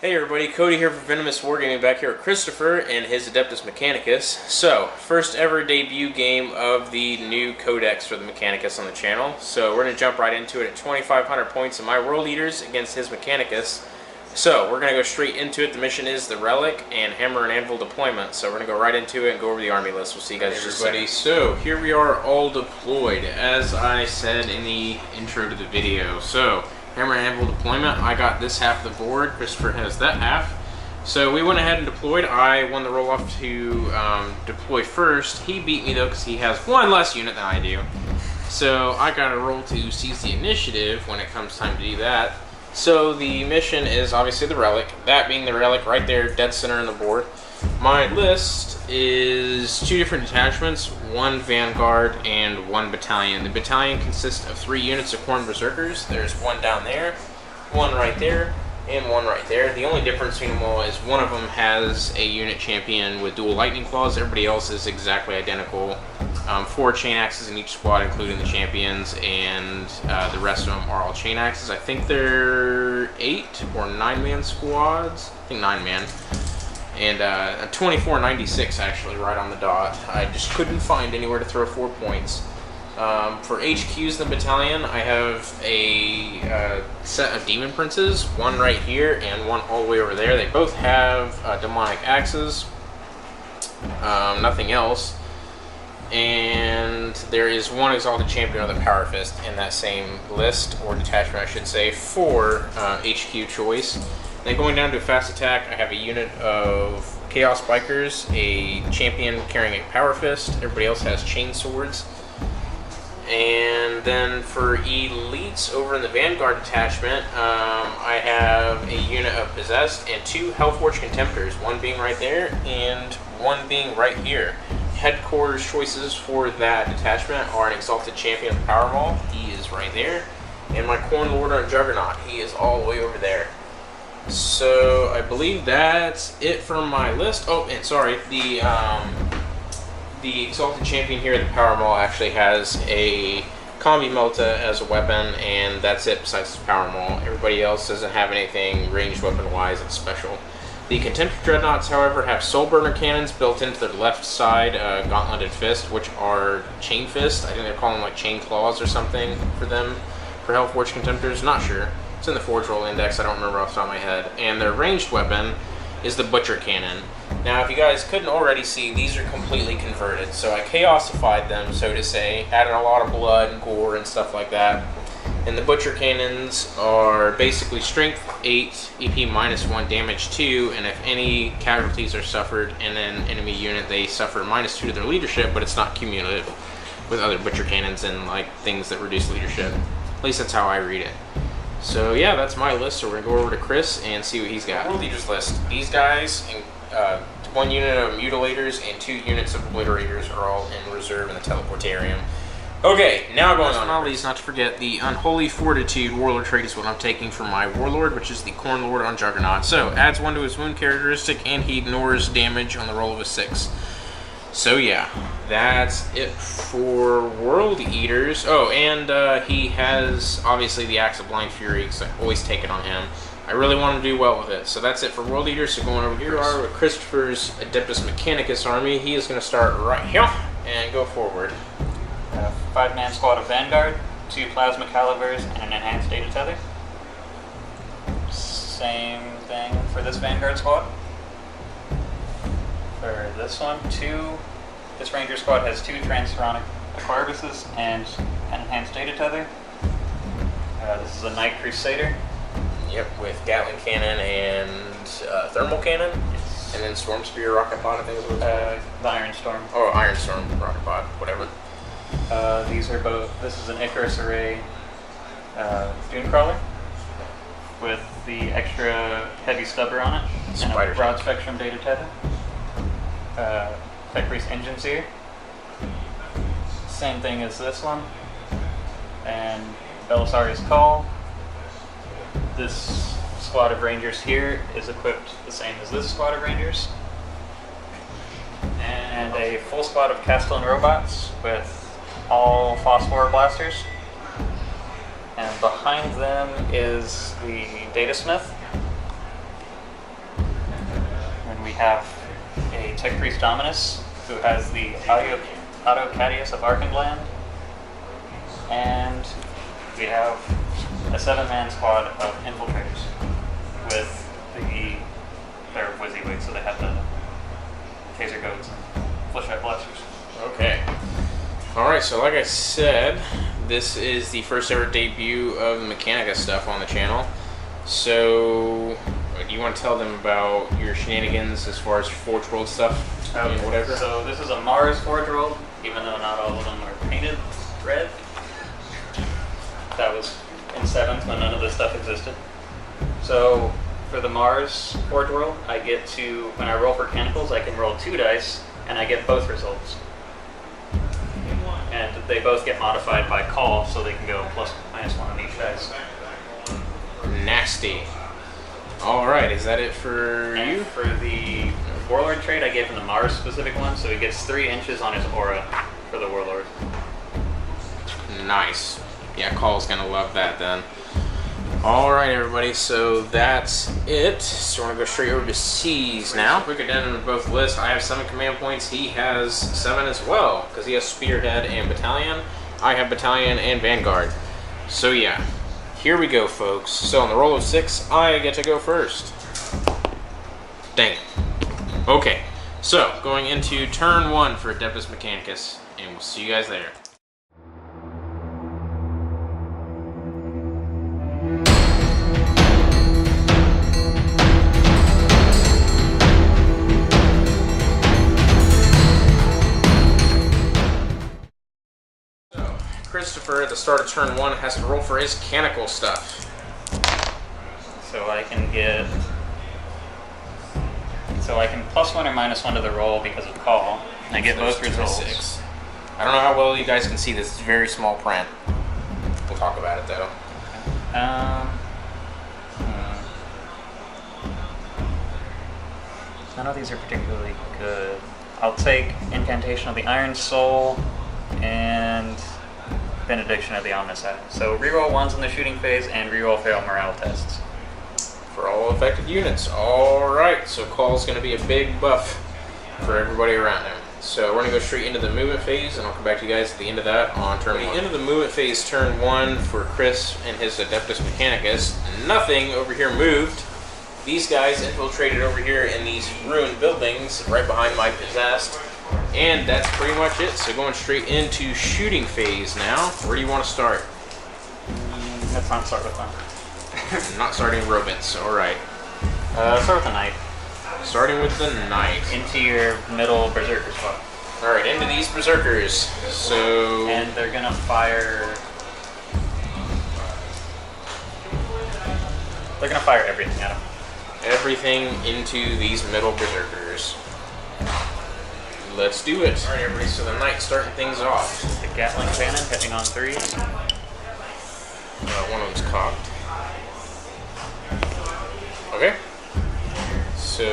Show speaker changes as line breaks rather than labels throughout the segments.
Hey everybody, Cody here for Venomous Wargaming, back here with Christopher and his Adeptus Mechanicus. So, first ever debut game of the new codex for the Mechanicus on the channel. So we're going to jump right into it at 2,500 points in my World Eaters against his Mechanicus. So, we're going to go straight into it. The mission is the Relic and Hammer and Anvil deployment. So we're going to go right into it and go over the army list. We'll see you guys in just a second. So, here we are all deployed, as I said in the intro to the video. So, Hammer and Anvil deployment, I got this half of the board, Christopher has that half. So we went ahead and deployed. I won the roll-off to deploy first. He beat me though because he has one less unit than I do. So I got a roll to seize the initiative when it comes time to do that. So the mission is obviously the Relic, that being the Relic right there, dead center in the board. My list is 2 different detachments, 1 Vanguard and 1 Battalion. The Battalion consists of 3 units of Khorne Berserkers. There's 1 down there, 1 right there, and 1 right there. The only difference between them all is one of them has a unit champion with dual lightning claws. Everybody else is exactly identical. 4 chain axes in each squad, including the champions, and the rest of them are all chain axes. I think they're 8 or 9-man squads. I think 9-man. And a 2496 actually, right on the dot. I just couldn't find anywhere to throw 4 points. For HQs in the battalion, I have a set of Demon Princes, 1 right here and 1 all the way over there. They both have demonic axes, nothing else. And there is 1 Exalted Champion of the Power Fist in that same list, or detachment I should say, for HQ choice. Then going down to a fast attack, I have a unit of Chaos Bikers, a champion carrying a Power Fist. Everybody else has chain swords. And then for elites over in the Vanguard detachment, I have a unit of Possessed and 2 Hellforged Contemptors, 1 being right there and 1 being right here. Headquarters choices for that detachment are an Exalted Champion of Powerball, he is right there, and my Khorne Lord on Juggernaut, he is all the way over there. So I believe that's it for my list. Oh, and sorry, the Exalted Champion here at the Power Maul actually has a Combi Melta as a weapon, and that's it besides his Power Maul. Everybody else doesn't have anything ranged weapon-wise that's special. The Contemptor Dreadnoughts, however, have Soul Burner cannons built into their left side Gauntleted Fist, which are Chain Fist. I think they're calling them like Chain Claws or something for them, for Hellforged Contemptors, not sure. It's in the Forge Roll Index, I don't remember off the top of my head. And their ranged weapon is the Butcher Cannon. Now, if you guys couldn't already see, these are completely converted. So I chaosified them, so to say, added a lot of blood and gore and stuff like that. And the Butcher Cannons are basically Strength 8, EP -1, Damage 2, and if any casualties are suffered in an enemy unit, they suffer -2 to their leadership, but it's not cumulative with other Butcher Cannons and like things that reduce leadership. At least that's how I read it. So yeah, that's my list. So we're gonna go over to Chris and see what he's got. World Leaders list. These guys, 1 unit of Mutilators and 2 units of Obliterators are all in reserve in the Teleportarium. Okay, now going on. All these, not to forget, the Unholy Fortitude Warlord trait is what I'm taking for my Warlord, which is the Khorne Lord on Juggernaut. So adds 1 to his wound characteristic, and he ignores damage on the roll of a 6. So yeah, that's it for World Eaters. Oh, and he has, obviously, the Axe of Blind Fury, because I always take it on him. I really want to do well with it. So that's it for World Eaters. So going over here are with Christopher's Adeptus Mechanicus army. He is going to start right here and go forward.
5-man squad of Vanguard, 2 Plasma Calibers, and an Enhanced Data Tether. Same thing for this Vanguard squad. For this one, this Ranger squad has 2 Transuranic Aquaribuses and an Enhanced Data Tether. This is a Night Crusader.
Yep, with Gatling Cannon and Thermal Cannon.
Yes.
And then Storm Spear, Rocket Pod, I think is what it's called.
The Iron Storm.
Oh, Iron Storm, Rocket Pod, whatever.
These are both. This is an Icarus Array Dune Crawler with the extra heavy stubber on it and a broad spectrum data tether. Tech Priest Engine Seer. Same thing as this one. And Belisarius Call. This squad of Rangers here is equipped the same as this squad of Rangers. And a full squad of Castellan robots with all phosphor blasters. And behind them is the Data Smith. And we have a Tech Priest Dominus who has the Autocadius of Archenland. And we have a 7-man squad of infiltrators with they're WYSIWYG, so they have the taser goats and fleshlight blasters.
Okay. Alright, so like I said, this is the first ever debut of the Mechanicus stuff on the channel. So, do you want to tell them about your shenanigans as far as Forge World stuff and whatever?
So this is a Mars Forge World, even though not all of them are painted red. That was in 7th when none of this stuff existed. So for the Mars Forge World, I get to, when I roll for Cannicles, I can roll 2 dice, and I get both results. And they both get modified by call, so they can go plus minus 1 on each dice.
Nasty. Alright, is that it for you?
For the Warlord trait, I gave him the Mars specific one, so he gets 3 inches on his aura for the Warlord.
Nice. Yeah, Call's gonna love that then. Alright everybody, so that's it. So we're gonna go straight over to C's now. Quick addendum to both lists. I have 7 command points. He has 7 as well, because he has Spearhead and Battalion. I have Battalion and Vanguard. So yeah, here we go folks. So on the roll of 6, I get to go first. Dang it. Okay, so going into turn 1 for Adeptus Mechanicus, and we'll see you guys there. Christopher at the start of turn 1 has to roll for his canonical stuff.
So I can plus 1 or minus 1 to the roll because of call. And I get both results.
6. I don't know how well you guys can see this. It's very small print. We'll talk about it though.
None of these are particularly good. I'll take Incantation of the Iron Soul and Benediction of the Omnicide. So reroll 1s in the shooting phase and reroll fail morale tests.
For all affected units. Alright, so Call's going to be a big buff for everybody around him. So we're going to go straight into the movement phase, and I'll come back to you guys at the end of that on turn 1. Into the movement phase, turn 1 for Chris and his Adeptus Mechanicus. Nothing over here moved. These guys infiltrated over here in these ruined buildings right behind my possessed. And that's pretty much it. So going straight into shooting phase now. Where do you want to start?
Let's not start with one.
Not starting robots, alright.
Start with the Knight.
Starting with the Knight.
Into your middle Berserker spot.
Alright, into these Berserkers. So...
And they're gonna fire... They're gonna fire everything at them.
Everything into these middle Berserkers. Let's do it. Alright everybody, so the Knight starting things off.
The Gatling Cannon hitting on 3s.
One of them's cocked. Okay. So,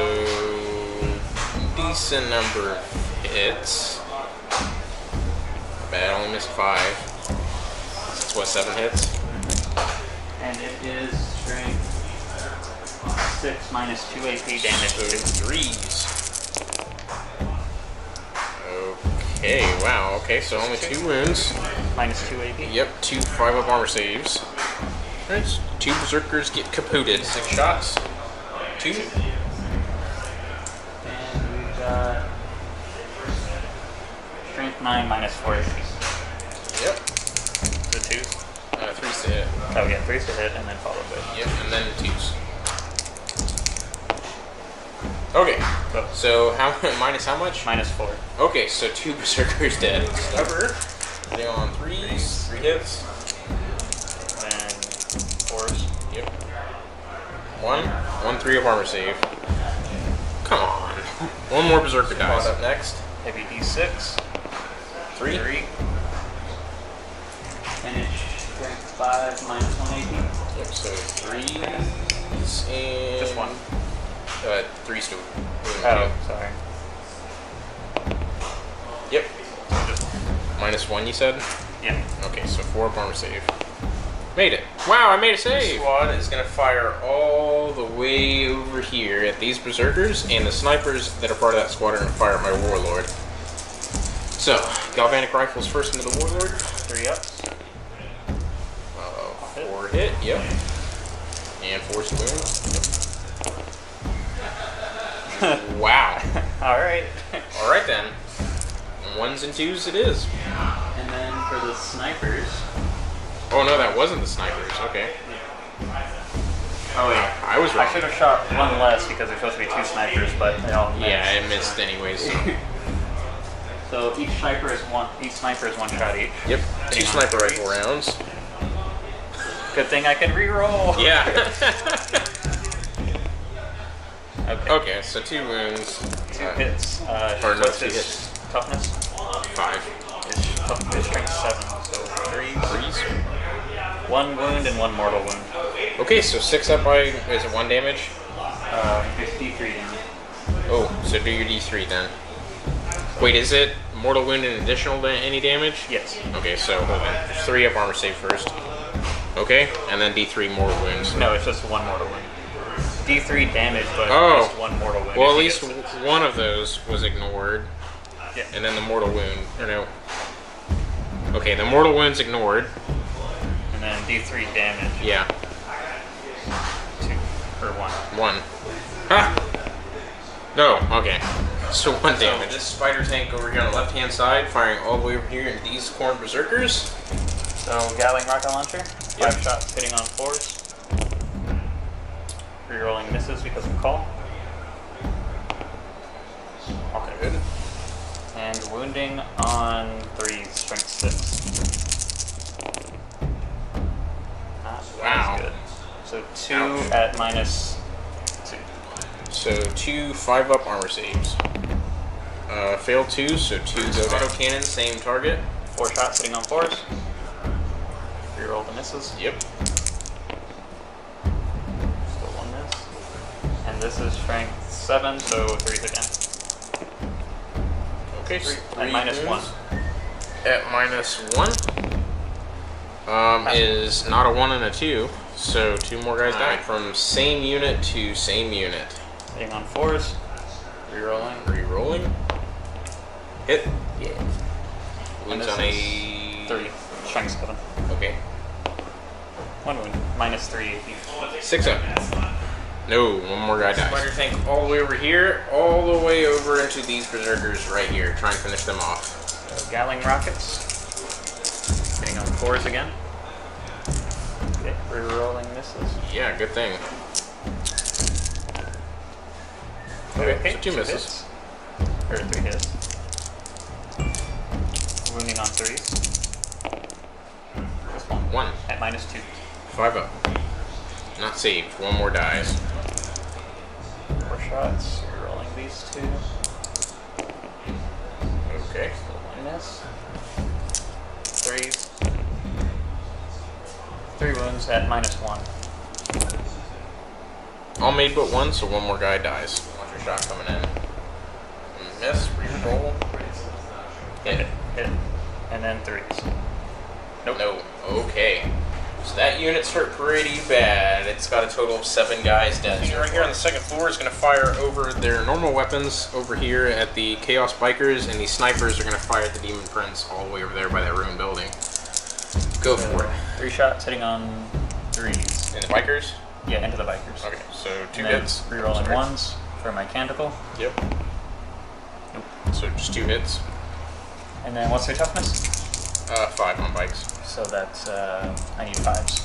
decent number of hits. Not bad, only missed 5. That's what, 7 hits?
And it is strength 6 minus 2 AP damage.
So 3s. Okay, wow, okay, so only 2 wounds.
Minus 2 AP?
Yep, 2 5-up armor saves. Alright, 2 Berserkers get kapooted. 6 shots. 2.
And we've got strength 9 minus 4 AP.
Yep.
So 2s?
3s to hit.
Oh yeah, 3s to hit and then followed by.
Yep, and then 2s. Okay.
Go.
So minus how much?
-4.
Okay, so 2 berserkers dead. Sniper. They on 3s. 3 hits.
And 4s.
Yep. 1, 3 of armor save. Come on. 1 more berserker dies. Up next.
Heavy D6.
3.
3. Finish strength 5 -1 AP.
Yep, so 3s and...
Just 1.
3s to...
Oh, sorry.
Yep.
Just
-1 you said?
yeah.
Okay, so 4 up armor save. Made it. Wow, I made a save! The squad is going to fire all the way over here at these berserkers, and the snipers that are part of that squad are going to fire at my warlord. So, galvanic rifles first into the warlord.
3 ups.
4 hit, yep. And 4 wound. Yep. Wow.
Alright.
Alright then. 1s and 2s it is.
And then for the snipers.
Oh no, that wasn't the snipers. Okay.
Oh wait,
I was wrong.
I should have shot 1 less because there's supposed to be 2 snipers, but they all missed.
Yeah, it missed anyways. So.
So each sniper is 1 shot each.
Yep. 2
Hitting on
sniper
3s.
rifle rounds.
Good thing I can reroll.
Yeah.
Okay.
Okay, so 2 wounds.
2 hits.
Or no,
What's
2
his
hits.
toughness?
5.
His strength 7, so 3.
3s.
1 wound and 1 mortal wound.
Okay, so 6 up by, is it 1 damage?
53 damage.
Oh, so do your D3 then. Wait, is it mortal wound and additional any damage?
Yes.
Okay, so hold on. 3 up armor save first. Okay, and then D3 mortal wounds.
No, it's just 1 mortal wound. D3 damage, but
Oh.
just 1 mortal wound.
Well,
if
at
he
least
gets it.
one of those was ignored.
Yeah.
And then the mortal wound, or no. Okay, the mortal wound's ignored.
And then D3 damage.
Yeah,
2 or 1.
1. Ha! No, okay. So 1 damage. This spider tank over here on the left hand side, firing all the way over here into these corn berserkers.
So Gatling rocket launcher.
Yep.
5 shots hitting on 4s. Rerolling misses because of call.
Okay, good.
And wounding on 3s, strength 6. Not
Wow.
as good. So 2
Ouch.
at -2.
So 2 5 up armor saves. Failed 2, so 2 go down. Auto cannon, same target.
4 shots hitting on 4s. Reroll the misses.
Yep.
Still 1 miss. And this is strength 7, so 3s again.
Okay, so
3 at
3
-1.
wounds. At -1 is not a 1 and a 2, so 2 more guys die. From same unit to same unit.
Hitting on 4s. Rerolling.
Rerolling. Hit.
Yeah.
Wounds
this
on
is
a
3. Strength 7.
Okay.
1 wound. -3 AP.
6 up. No, 1 more guy dies. Spider tank all the way over here, all the way over into these berserkers right here. Try and finish them off.
So Gatling rockets. Hitting on 4s again. Okay. Rerolling misses.
Yeah, good thing. Okay, so 2 misses.
hits. Or 3 hits. Wounding on 3s. Just 1.
1.
At -2.
5 up. Not saved. 1 more dies.
4 shots. Rerolling these 2.
Okay.
Still 1 miss. 3s. 3 wounds at -1.
All made but 1, so 1 more guy dies. Launcher shot coming in. Miss. Reroll. Hit.
Hit. And then 3s. Nope.
No. Okay. So that unit's hurt pretty bad. It's got a total of 7 guys dead. Right here on the 2nd floor is going to fire over their normal weapons over here at the Chaos Bikers, and these snipers are going to fire at the Demon Prince all the way over there by that ruined building. Go for it.
3 shots hitting on 3s.
And the Bikers?
Yeah, into the bikers.
Okay, so 2
And then
hits.
Rerolling
Sorry.
1s for my canticle.
Yep.
Nope.
So just 2 hits.
And then what's their toughness?
5 on bikes.
So that's, I need 5s.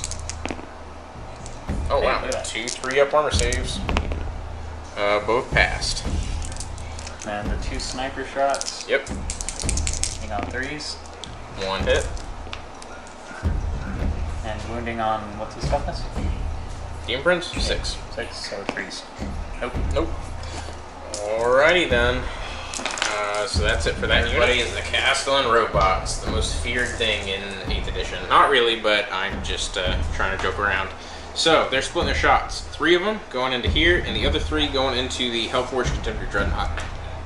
Oh
Hey,
wow,
look at that.
2 3 up armor saves. Both passed.
And the 2 sniper shots.
Yep.
Hitting on 3s.
1 hit.
And wounding on, what's his toughness?
The imprints? 6.
6, so 3s. Nope.
Nope. Alrighty then. So that's it for that unit. Everybody is the Castellan robots, the most feared thing in 8th edition. Not really, but I'm just trying to joke around. So they're splitting their shots. 3 of them going into here, and the other 3 going into the Hellforged Contemptor Dreadnought.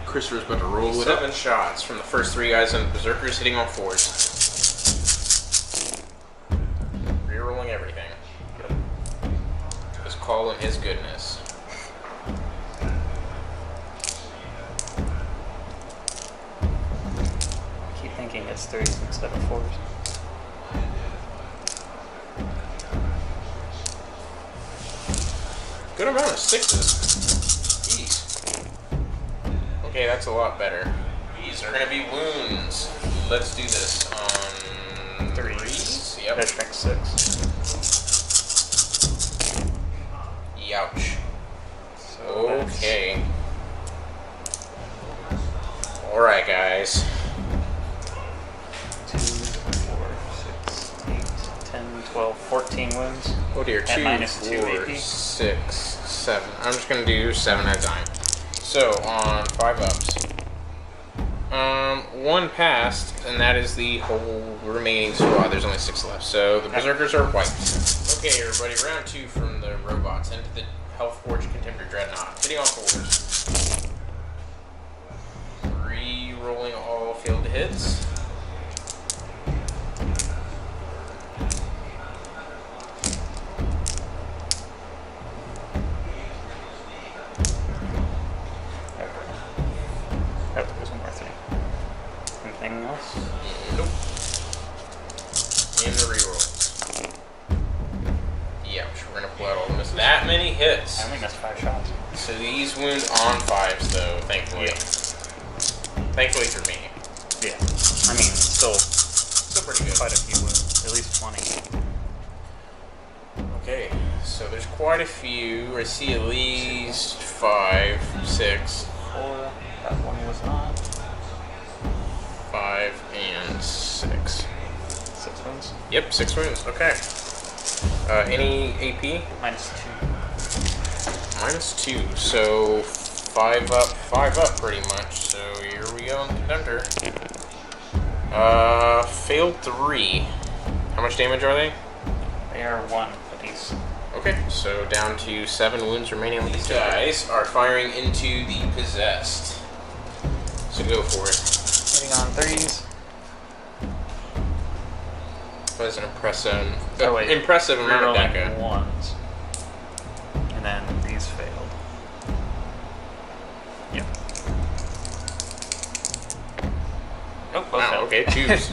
Christopher's about to roll it up. 7 shots from the first 3 guys on the Berserkers, hitting on 4s. Rerolling everything. Just call him his goodness.
Thinking it's 3s instead of 4s.
Good amount of 6s. Jeez. Okay, that's a lot better. These are going to be wounds. Let's do this on 3s. Yep.
That strength 6.
Youch.
So
okay. Alright, guys.
2, 4, 6, 8, 10, 12, 14 wounds.
Oh dear, 2,
At -2
4,
AP.
6, 7. I'm just going to do 7 at a time. So, on 5 ups. 1 passed, and that is the whole remaining squad. There's only 6 left, so the Berserkers are wiped. Okay, everybody, round 2 from the robots into the Hellforged Contemptor Dreadnought. Hitting on 4s. 3 rolling all failed hits.
Oh, there's one more thing. Anything else?
Nope. And the rerolls. Yeah, we're gonna pull out all the misses. That many hits.
I only missed 5 shots.
So these wound on 5s, though, thankfully.
Yeah.
Thankfully for me.
Yeah. I mean, still
pretty good.
quite a few wounds. At least 20.
Okay, so there's quite a few. I see at least 5, 6.
4. That one was not.
5 and 6.
6 wounds.
Yep, 6 wounds. Okay. Any AP?
-2.
-2. So 5 up pretty much. So here we go on the Contemptor. Failed 3. How much damage are they?
They are 1 apiece.
Okay, so down to 7 wounds remaining. These guys are firing into the Possessed. So go for it.
Hitting on 3s.
That was an impressive amount of
Rerolling
DECA.
1s. And then these failed. Yep. Nope, both
Wow,
failed.
okay, 2s.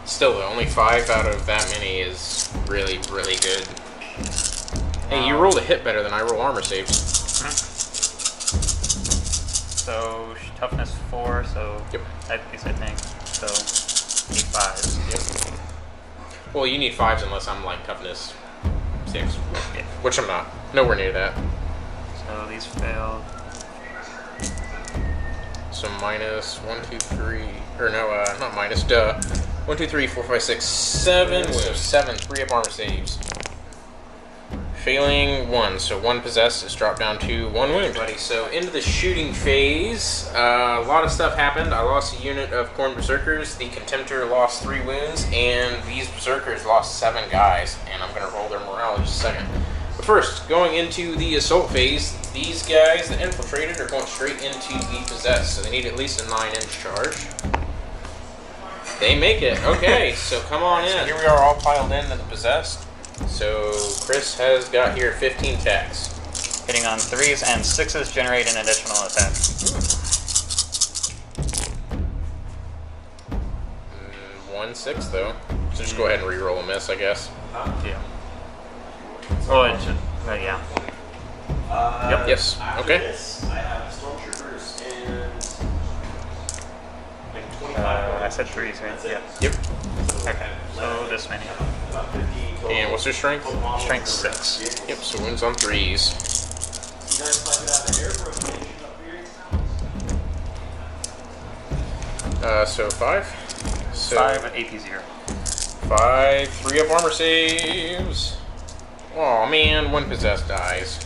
Still though, only 5 out of that many is really, really good. Hey, you rolled a hit better than I roll armor saves.
So, toughness 4, so
Yep.
type piece, I think. So, 8 5s.
Yep. Well, you need 5s unless I'm like toughness 6.
Yeah.
Which I'm not. Nowhere near that.
So, these failed.
So minus 1, 2, 3. Or no, not minus, duh. 1, 2, 3, 4, 5, 6, 7. So 7, 3 up armor saves. Failing 1, so 1 possessed is dropped down to 1 wound. Buddy, so into the shooting phase, a lot of stuff happened. I lost a unit of Khorne Berserkers, the Contemptor lost 3 wounds, and these Berserkers lost 7 guys, and I'm going to roll their morale in just a second. But first, going into the assault phase, these guys that infiltrated are going straight into the possessed, so they need at least a 9-inch charge. They make it. Okay, so come on in. So here we are all piled into the possessed. So Chris has got here 15 attacks.
Hitting on 3s and 6s generate an additional attack.
1 6 though. So just go ahead and re-roll a miss, I guess.
Yeah. Oh, it should. Yeah.
Yep. Yes. Okay.
I have stormtroopers and like 25.
I said 3s, right? Yeah.
Yep.
Okay. So this many.
About 50 total.
And what's their strength?
Strength 6.
Yep. So wounds on 3s.
You guys type it out
So 5. So
5 AP 0.
5, 3 up armor saves. Oh man, 1 possessed dies.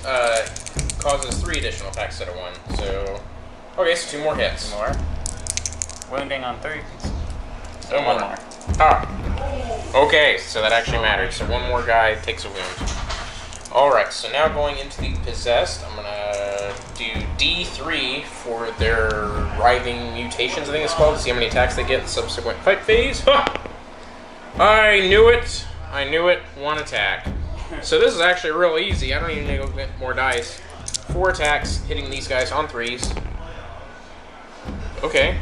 Causes 3 additional attacks instead of 1. So, okay, so 2 more hits.
2 more. Wounding on 3. So
No
1
more.
more.
Ah. Okay, so that actually matters. So 1 more guy takes a wound. Alright, so now going into the possessed, I'm gonna do D3 for their writhing mutations, I think it's called, to see how many attacks they get in the subsequent fight phase. Ha! I knew it! I knew it. 1 attack. So this is actually real easy. I don't even need to get more dice. 4 attacks, hitting these guys on 3s. Okay.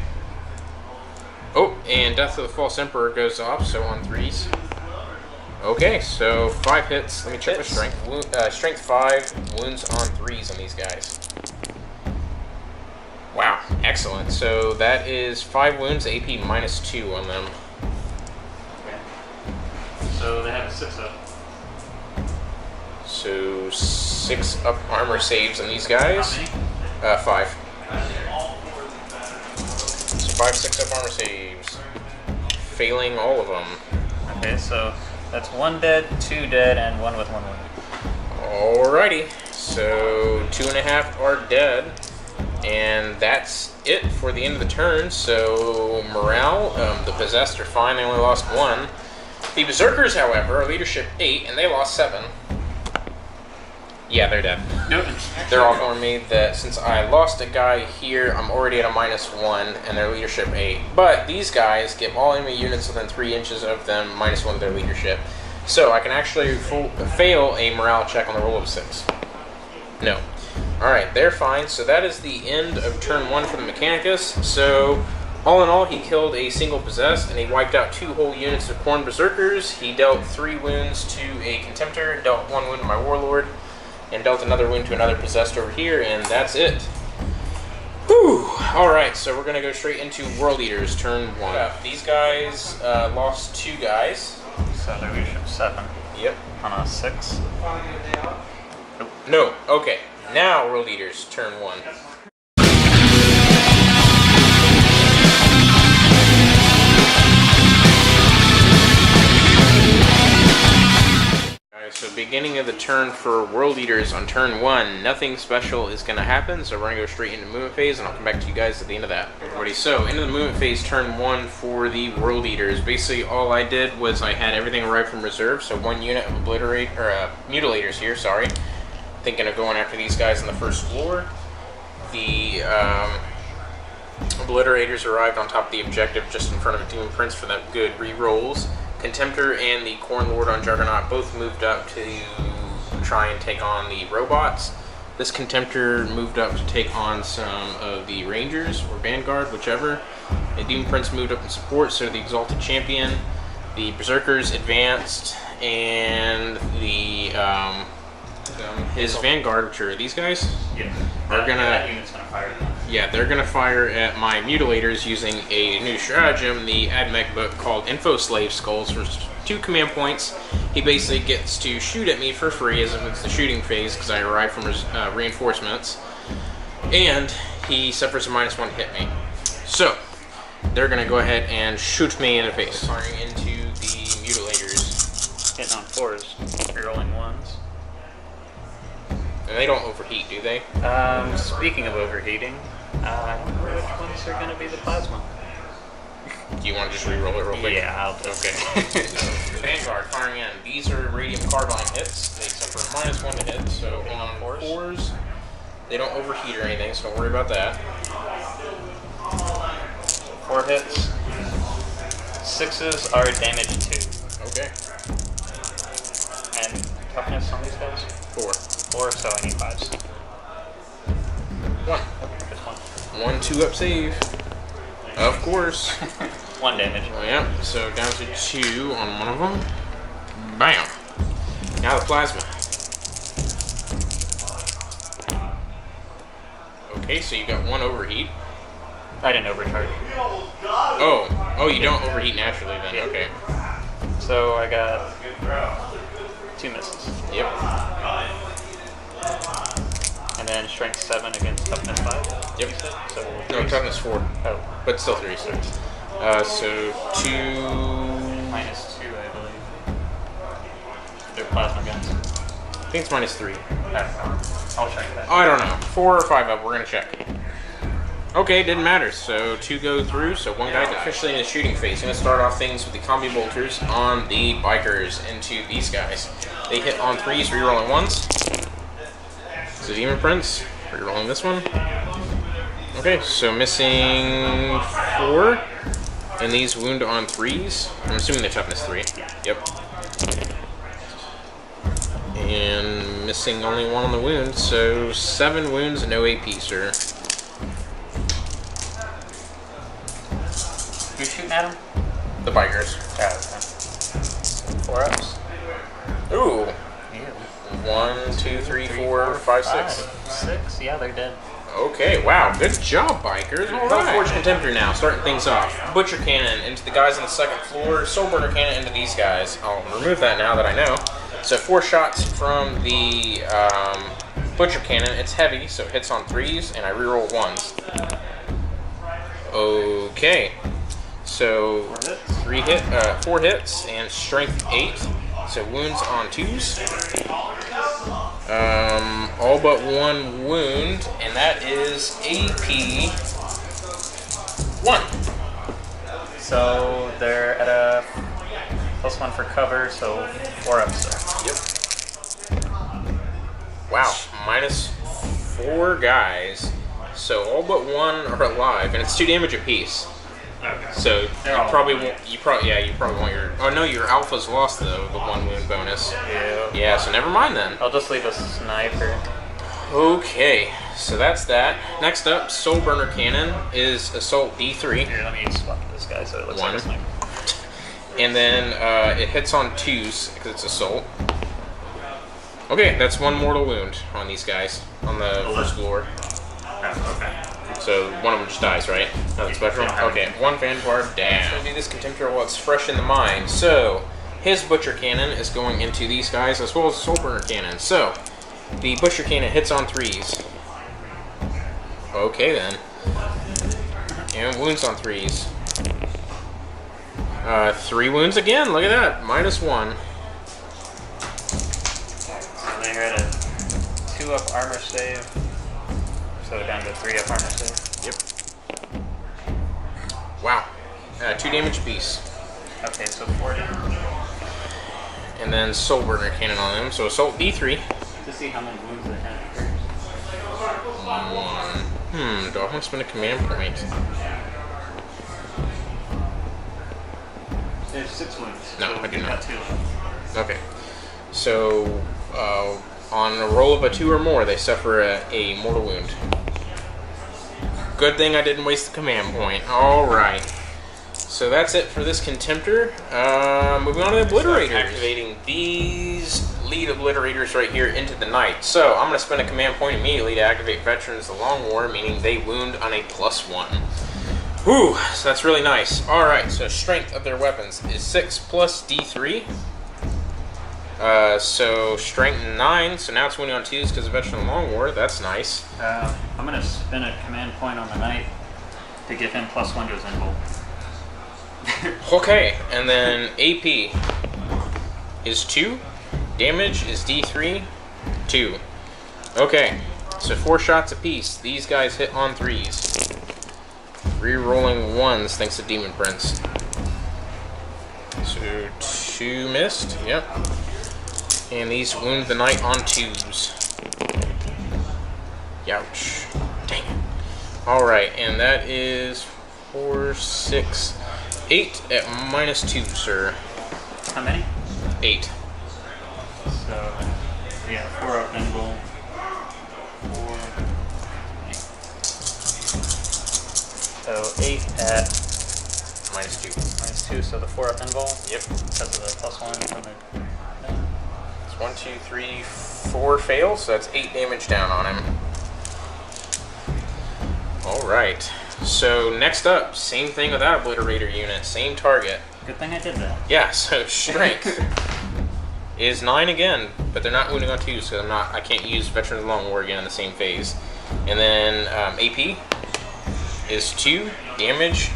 Oh, and Death of the False Emperor goes off, so on 3s. Okay, so 5 hits. Let me check my strength. Strength 5, wounds on 3s on these guys. Wow, excellent. So that is 5 wounds, AP minus 2 on them.
Okay. So they have a 6 up.
So 6 up armor saves on these guys.
How many?
5. So 5, 6 up armor saves. Failing all of them.
Okay, so that's 1 dead, 2 dead, and 1 with 1 wound.
Alrighty, so 2.5 are dead, and that's it for the end of the turn. So morale, the possessed are fine, they only lost 1. The berserkers, however, are leadership 8, and they lost 7. Yeah, they're dead.
Nope.
They're offering me that since I lost a guy here, I'm already at a -1, and they're leadership 8. But these guys give all enemy units within 3 inches of them -1 of their leadership. So I can actually fail a morale check on the roll of 6. No. Alright, they're fine. So that is the end of turn 1 for the Mechanicus. So all in all, he killed a single possessed, and he wiped out 2 whole units of Corn Berserkers. He dealt 3 wounds to a Contemptor, dealt 1 wound to my Warlord, and dealt another wound to another possessed over here, and that's it. Whew! Alright, so we're going to go straight into World Eaters, turn 1. These guys lost 2 guys.
So their leadership 7
Yep.
on a 6.
No, okay. Now World Eaters, turn 1. Alright, so beginning of the turn for World Eaters on turn 1, nothing special is going to happen, so we're going to go straight into movement phase, and I'll come back to you guys at the end of that. Alrighty, so into the movement phase, turn 1 for the World Eaters. Basically, all I did was I had everything arrive from reserve, so 1 unit of Mutilators here, sorry. Thinking of going after these guys on the first floor. The Obliterators arrived on top of the objective just in front of Doom Prince for them good re-rolls. Contemptor and the Corn Lord on Juggernaut both moved up to try and take on the robots. This Contemptor moved up to take on some of the Rangers or Vanguard, whichever. The Doom Prince moved up in support, so the Exalted Champion. The Berserkers advanced, and the his Vanguard, which are these guys,
Yeah.
are gonna.
That unit's gonna fire them.
Yeah, they're going to fire at my Mutilators using a new stratagem, the AdMech book called Info Slave Skulls, for 2 command points. He basically gets to shoot at me for free as if it's the shooting phase because I arrive from reinforcements. And he suffers a -1 to hit me. So, they're going to go ahead and shoot me in the face. Firing into the Mutilators.
Hitting on 4s. You're rolling 1s.
And they don't overheat, do they?
Speaking of overheating, I don't know which ones are going to be the plasma.
Do you want to just re-roll it real quick?
Yeah, I'll do
Okay. Vanguard firing in. These are radium carbine hits. They suffer a -1 to hit, so on 4s, they don't overheat or anything, so don't worry about that.
4 hits. 6s are damage 2.
Okay.
And toughness on these guys?
4.
4, so I need 5s.
1.
Just 1.
1 2-up save. Of course.
1 damage.
Oh, yeah, so down to 2 on one of them. Bam. Now the plasma. Okay, so you got 1 overheat.
I didn't overcharge.
Oh, you don't overheat naturally then.
Yeah.
Okay.
So I got 2 misses.
Yep.
And then strength 7 against toughness 5.
Yep.
So
No, toughness 4,
Oh,
but still 3. So 2...
minus 2, I believe. They're plasma guns.
I think it's minus 3.
I don't know. I'll check that.
I don't know. 4 or 5 up, we're going to check. Okay, didn't matter. So 2 go through, so 1 guy's officially in the shooting phase. Going to start off things with the combi bolters on the bikers into these guys. They hit on 3s, rerolling 1s. So Demon Prince, rerolling this one. Okay, so missing 4. And these wound on 3s. I'm assuming they're toughness 3. Yep. And missing only 1 on the wound, so 7 wounds, no AP, sir.
Who's shooting at him?
The bikers.
Oh, okay. 4 ups.
Ooh.
Yeah.
1, 2, 3, 4, 5, 6.
6? Yeah, they're dead.
Okay, wow, good job, bikers. All right. Forge Contemptor now, starting things off. Butcher Cannon into the guys on the second floor. Soulburner Cannon into these guys. I'll remove that now that I know. So 4 shots from the Butcher Cannon. It's heavy, so it hits on 3s, and I reroll 1s. Okay. So 4 hits, and strength 8. So wounds on 2s. All but 1 wound, and that is AP 1.
So they're at a +1 for cover, so 4 ups.
Yep. Wow, minus 4 guys. So all but 1 are alive, and it's 2 damage apiece.
Okay.
So you probably want your. Oh no, your alpha's lost though, the 1 wound bonus.
Yeah.
Yeah, so never mind then.
I'll just leave a sniper.
Okay, so that's that. Next up, Soulburner Cannon is Assault D3.
Here, let me swap this guy so it looks like a sniper.
And then it hits on 2s because it's Assault. Okay, that's 1 mortal wound on these guys on the first floor.
Oh, okay.
So one of them just dies, right? Nothing special? Okay, 1 Vanguard down. I'm going to do this Contemptor while it's fresh in the mind. So, his Butcher Cannon is going into these guys as well as the Soulburner Cannon. So, the Butcher Cannon hits on 3s. Okay then. And wounds on 3s. 3 wounds again, look at that. -1.
So they're at a 2-up armor save. So down to 3-up armor save.
Yep. Wow. 2 damage apiece.
Okay, so 4 damage.
And then Soulburner Cannon on them. So Assault D3.
To see how many wounds they have first.
Do I want to spend a command point?
There's 6 wounds.
No,
so
I do
you've
not.
got 2.
Okay. So, on a roll of a 2 or more, they suffer a mortal wound. Good thing I didn't waste the command point. Alright. So that's it for this Contemptor. Moving on to the Obliterators. Activating these lead Obliterators right here into the night. So I'm going to spend a command point immediately to activate Veterans of the Long War, meaning they wound on a +1. Whew, so that's really nice. Alright, so strength of their weapons is 6 plus D3. So strength 9, so now it's wounding on 2s because of Veteran of the Long War. That's nice.
I'm going to spend a command point on the knight to give him +1 to his invul.
Okay, and then AP is 2. Damage is D3, 2. Okay, so 4 shots apiece. These guys hit on 3s. Re-rolling 1s thanks to Demon Prince. So 2 missed, yep. And these wound the knight on 2s. Youch. Dang it. Alright, and that is 4, 6, 8 at -2, sir.
How many?
8.
So, yeah, 4 up invul. 4. 8. So 8 at
-2.
-2, so the 4 up invul?
Yep.
Because of the +1 from the...
It's 1, 2, 3, 4 fails, so that's 8 damage down on him. Alright. So next up, same thing with that Obliterator unit, same target.
Good thing I did that.
Yeah, so strength is 9 again, but they're not wounding on 2, so I can't use Veterans of the Long War again in the same phase. And then AP is 2 damage.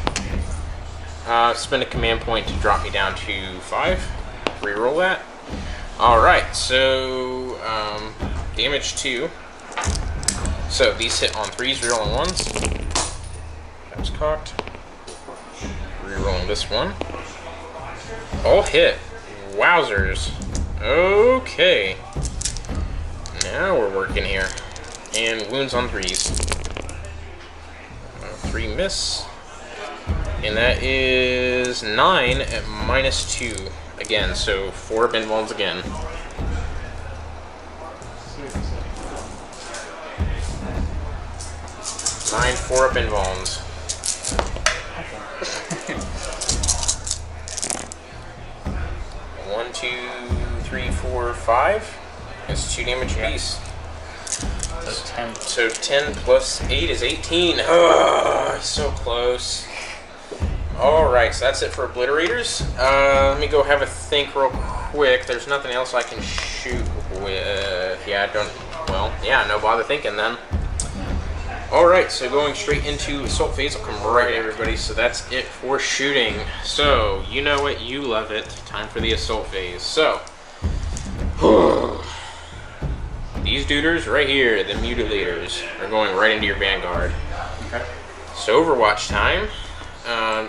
Spend a command point to drop me down to 5. Reroll that. Alright, so damage 2. So these hit on 3s, rerolling 1s. That's cocked. Rerolling this one. All hit. Wowzers. Okay. Now we're working here. And wounds on 3s. 3 miss. And that is 9 at -2 again, so 4 up invulns again. 9 4 up invulns. One, 2, 3, 4, 5. It's 2 damage apiece.
So 10.
So 10 plus 8 is 18. Oh, so close. Alright, so that's it for obliterators. Let me go have a think real quick. There's nothing else I can shoot with. No bother thinking then. Alright, so going straight into assault phase. I'll come right, everybody. So that's it for shooting. So, you know it, you love it. Time for the assault phase. So, these duders right here, the mutilators, are going right into your vanguard.
Okay.
So Overwatch time.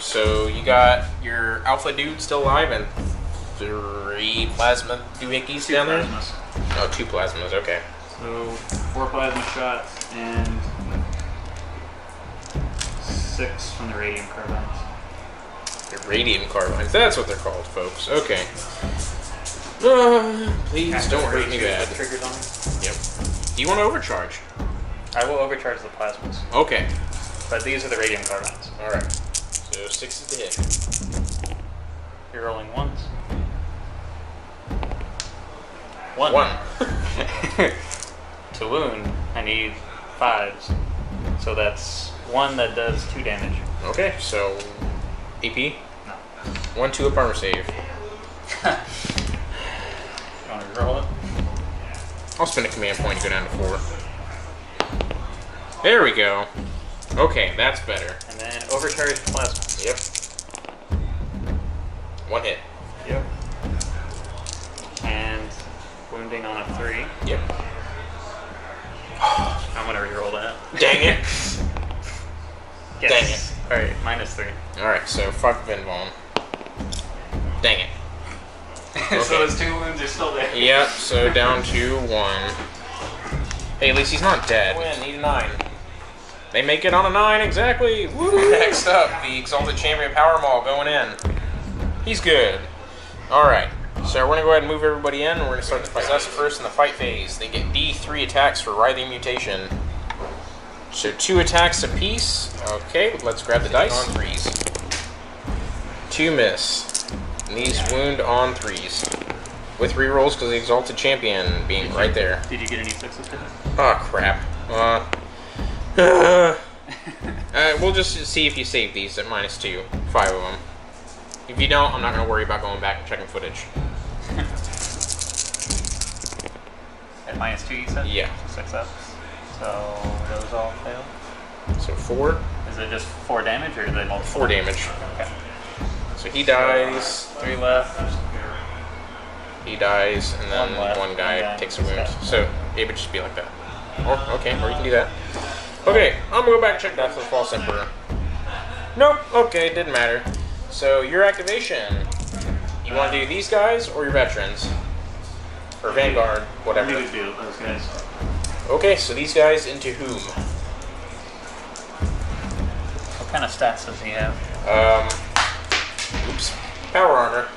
So you got your alpha dude still alive and 3 plasma doohickeys down there?
Plasmas.
Oh, 2 plasmas, okay.
So 4 plasma shots and 6 from the radium carbines.
The radium carbines, that's what they're called, folks. Okay. Please don't hurt me bad.
Triggers on me.
Yep. Do you want to overcharge?
I will overcharge the plasmas,
Okay.
but these are the radium carbines.
Alright. So 6 is the hit.
You're rolling 1s. 1.
1.
To wound, I need 5s. So that's 1 that does 2 damage.
Okay, so AP?
No.
1, 2 up armor save.
You want to roll it?
I'll spend a command point to go down to 4. There we go. Okay, that's better.
And then overcharge plasma.
Yep. 1 hit.
Yep. And wounding on a 3.
Yep.
I'm gonna reroll that.
Dang it.
Yes.
Dang it.
Alright, -3.
Alright, so 5 of invuln. Dang it.
So
Okay.
those 2 wounds are still there.
Yep, so down to 1. Hey, at least he's not dead. Win, need a 9. They make it on a 9, exactly. Woo! Next up, the Exalted Champion Power Maul going in. He's good. Alright, so we're going to go ahead and move everybody in. We're going to start the fight. That's first in the fight phase. They get D3 attacks for Writhing Mutation. So 2 attacks apiece. Okay, let's grab the dice. On 3s. 2 miss. And these wound on 3s. With rerolls because the Exalted Champion being right there.
Did you get any 6s to hit?
Oh, crap. We'll just see if you save these at -2. 5 of them. If you don't, I'm not going to worry about going back and checking footage.
At -2 you said?
Yeah.
6 up. So those all fail?
So 4.
Is it just 4 damage or are they multiple?
4 damage.
Okay.
So he dies.
3 left.
He dies, and then
One left,
one guy
and then
takes a wound.
that.
So it would just be like that. Or, okay, or you can do that. Okay, I'm going to go back and check Death of the False Emperor. Nope, okay, didn't matter. So your activation, you want to do these guys or your veterans? Or Vanguard, whatever.
You could do those guys.
Okay, so these guys into whom?
What kind of stats does he have?
Power armor.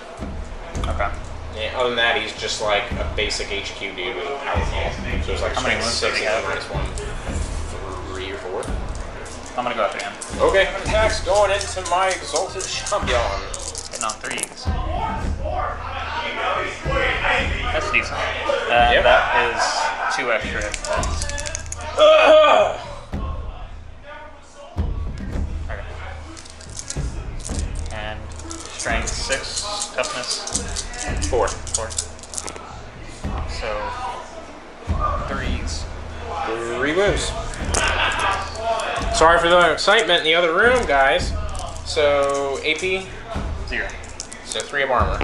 Okay.
Yeah, other than that, he's just like a basic HQ dude with powerful. So it's like
How many
strength
wounds does
6
he
and
have?
-1, 3 or 4.
I'm gonna go after him.
Okay, attacks going into my Exalted Champion.
Hitting on 3s. That's decent. And
Yep.
that is 2 extra hit points. Okay. And strength 6, toughness
4.
4. So 3s.
3 wounds. Sorry for the excitement in the other room, guys. So AP,
0.
so 3 of armor.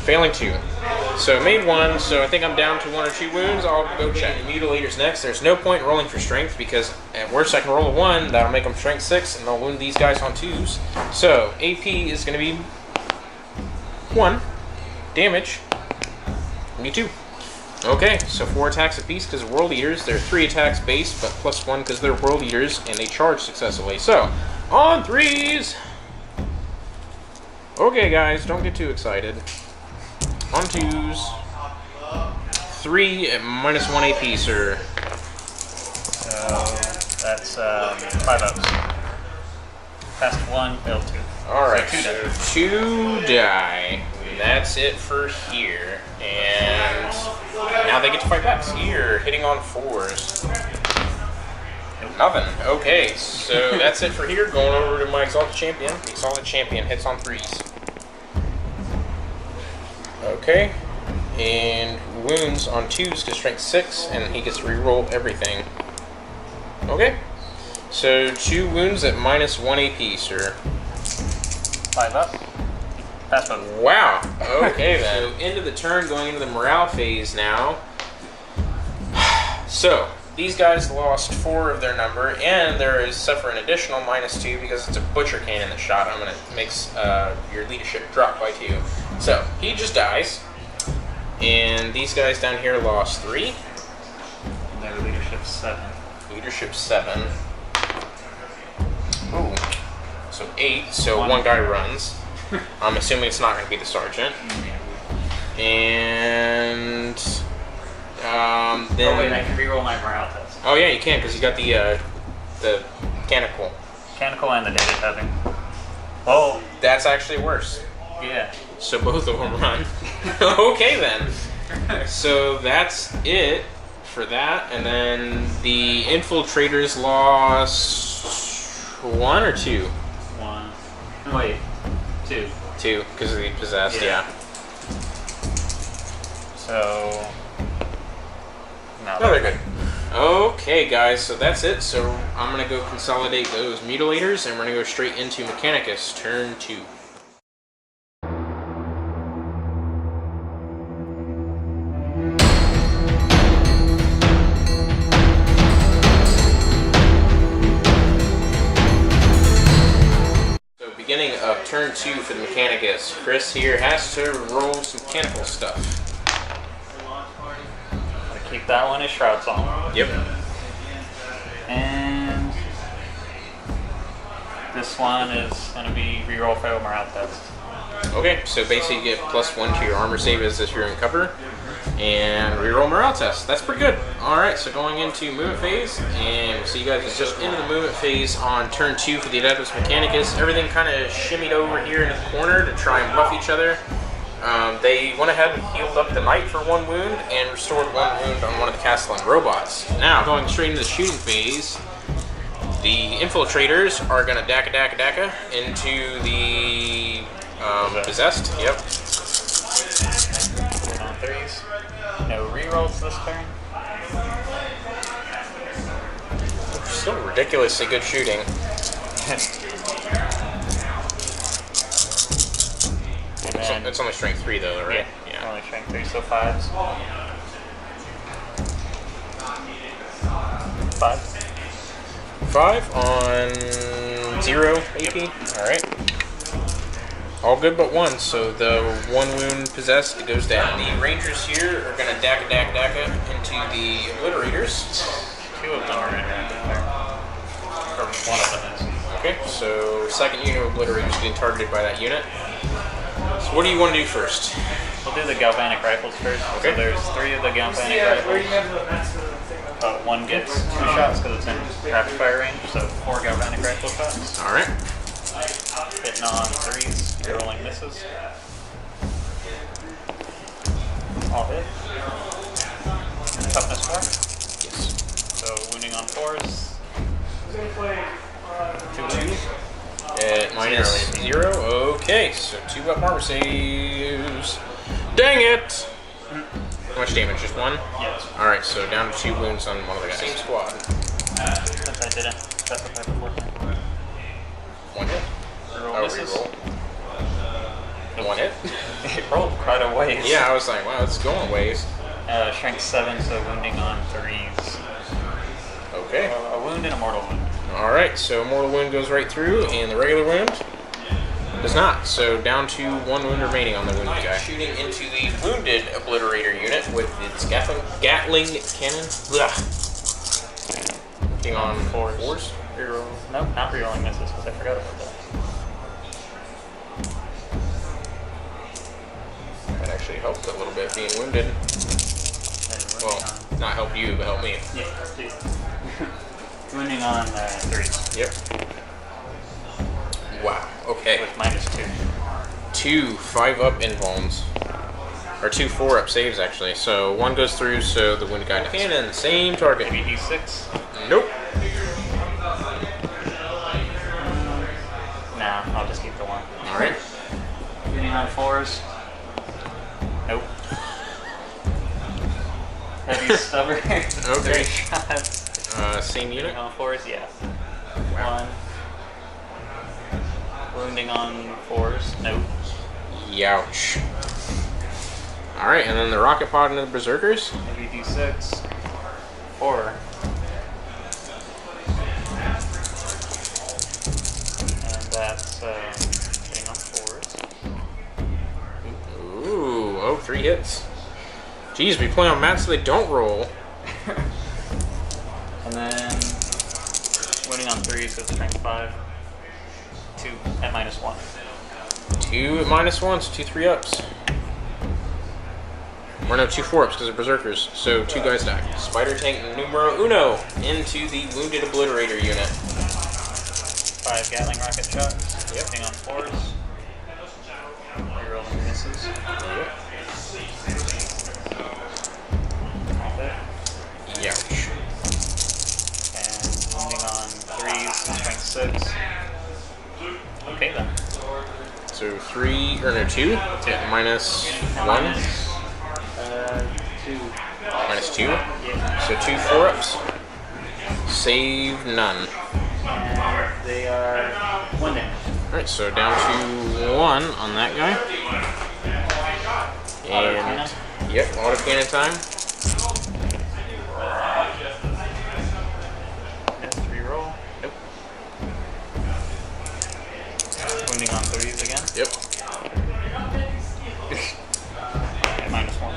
Failing 2. So made 1, so I think I'm down to 1 or 2 wounds. I'll go check. Mutilators next. There's no point rolling for strength because at worst I can roll a 1. That'll make them strength 6 and they'll wound these guys on 2s. So AP is going to be 1. Damage. Me 2. Okay, so 4 attacks apiece because of World Eaters. They're 3 attacks base, but plus 1 because they're World Eaters and they charge successfully. So, on 3s! Okay guys, don't get too excited. On 2s. 3 at minus 1 AP, sir.
So that's 5 ups. Passed 1, failed 2.
Alright,
So
so 2 die. That's it for here. And now they get to fight back. Here, hitting on 4s. Nothing. Okay, so that's it for here. Going over to my Exalted Champion. The Exalted Champion hits on 3s. Okay. And wounds on 2s to strength 6, and he gets to reroll everything. Okay. So 2 wounds at minus 1 AP, sir.
5 up. Pass both.
Wow. Okay then. So into the turn, going into the morale phase now. So these guys lost 4 of their number, and there is suffer an additional minus 2 because it's a butcher cannon that shot him, and it makes your leadership drop by 2. So he just dies, and these guys down here lost 3.
And their leadership 7.
Leadership 7. Ooh. So 8. So one guy runs. I'm assuming it's not going to be the sergeant. And then.
Oh wait, I can reroll my morale test.
Oh yeah, you can because you got the mechanical.
Mechanical and the data tapping. Oh,
That's actually worse.
yeah.
So both of them run. Okay then. So that's it for that, and then the infiltrators lost 1 or 2.
1. Wait. 2.
2 because of the possessed. Yeah.
So.
No, they're good. Okay, guys, so that's it. So I'm going to go consolidate those mutilators, and we're going to go straight into Mechanicus, turn 2. So beginning of turn 2 for the Mechanicus. Chris here has to roll some mechanical stuff.
Keep that one as Shroud Song.
Yep.
And this one is going to be reroll fail morale test.
Okay, so basically you get +1 to your armor save as if you're in cover, and reroll morale test. That's pretty good. Alright, so going into movement phase, and we'll see you guys is just into the movement phase on turn 2 for the Adeptus Mechanicus. Everything kind of shimmied over here into the corner to try and buff each other. They went ahead and healed up the knight for 1 wound and restored 1 wound on one of the Castellan robots. Now, going straight into the shooting phase, the infiltrators are going to daka into the possessed. Yep.
On 3s. No rerolls this turn.
Still ridiculously good shooting. It's only strength 3 though, right?
Yeah. Only strength 3, so 5s. 5.
5 on 0 AP. Alright. All good but 1, so the 1 wound possessed goes down. The Rangers here are going to daka into the Obliterators.
2 of them are in there. Or 1 of them is.
Okay, so second unit of Obliterators getting targeted by that unit. So what do you want to do first?
We'll do the galvanic rifles first.
Okay.
So there's 3 of the galvanic rifles. But 1 gets 2 shots because it's in rapid fire range, so 4 galvanic rifle shots.
Alright.
Hitting on 3s, rolling misses. All hit. Toughness 4.
Yes.
So wounding on 4s. 2.
At minus 0. Okay, so 2 up armor saves. Dang it! How much damage? Just one?
Yes.
Alright, so down to 2 wounds on one of the guys. Same squad.
Since I didn't specify beforehand.
1 hit.
Reroll misses.
Reroll. 1 hit?
It rolled quite a ways.
Yeah, I was like, wow, it's going ways.
Strength 7, so wounding on 3s.
Okay.
A wound and a mortal wound.
Alright, so mortal wound goes right through, and the regular wound does not. So down to 1 wound remaining on the wounded guy. Shooting into the wounded obliterator unit with its Gatling cannon. Blah. Hitting on 4s.
Reroll. Nope, not rerolling misses because I forgot about that.
That actually helped a little bit being wounded. Well, not help you, but help me.
Yeah, please. Wounding on 3s.
Yep. Wow. Okay.
With -2.
2 5-up invulns. Or 2 4-up saves, actually. So 1 goes through, so the wounded guy. Cannon, same target.
Maybe D6.
Nope.
Nah, I'll just keep the 1.
Alright.
Wounding on 4s. Nope. Heavy stubber.
Okay.
3 shots.
Same unit?
Wounding on 4s, yeah.
Wow.
1. Wounding on 4s, nope.
Youch. Alright, and then the rocket pod into the berserkers.
Maybe D6. 4. And that's hitting on 4s.
Ooh, oh, 3 hits. Jeez, we play on mats so they don't roll.
And then winning on 3s, so strength 5. 2 at -1.
2 at -1, so 2 3-ups. Or no, 2 4-ups because they're berserkers. So 2 guys die. Spider tank numero uno into the wounded obliterator unit.
5 Gatling rocket shots.
Yep.
Hitting on 4s. Rerolling misses.
Yep. Youch.
And wounding on 3s, strength 6. Okay then.
So 3, or no, 2? Yeah, -1.
2.
-2.
Yeah.
So 2 4-ups. Save none.
And they are 1 damage.
Alright, so down to 1 on that guy.
Auto
And
cannon.
yep, auto cannon time.
Yes, reroll.
Nope.
Wounding on 3s again.
Yep.
At -1.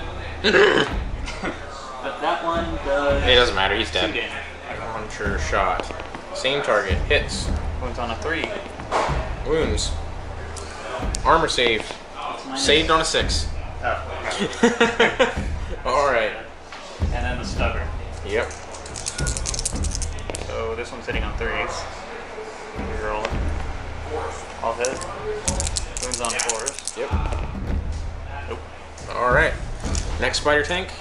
But that one does
It doesn't matter, he's
2
dead.
damage.
Launcher shot. Same target. Hits.
Wounds on a 3.
Wounds. Armor save. Saved on a 6.
Oh,
Alright.
and then the stubber.
Yep.
So this one's hitting on 3s. Reroll. All hit. Wounds on 4s.
Yep.
Nope.
Alright. Next spider tank.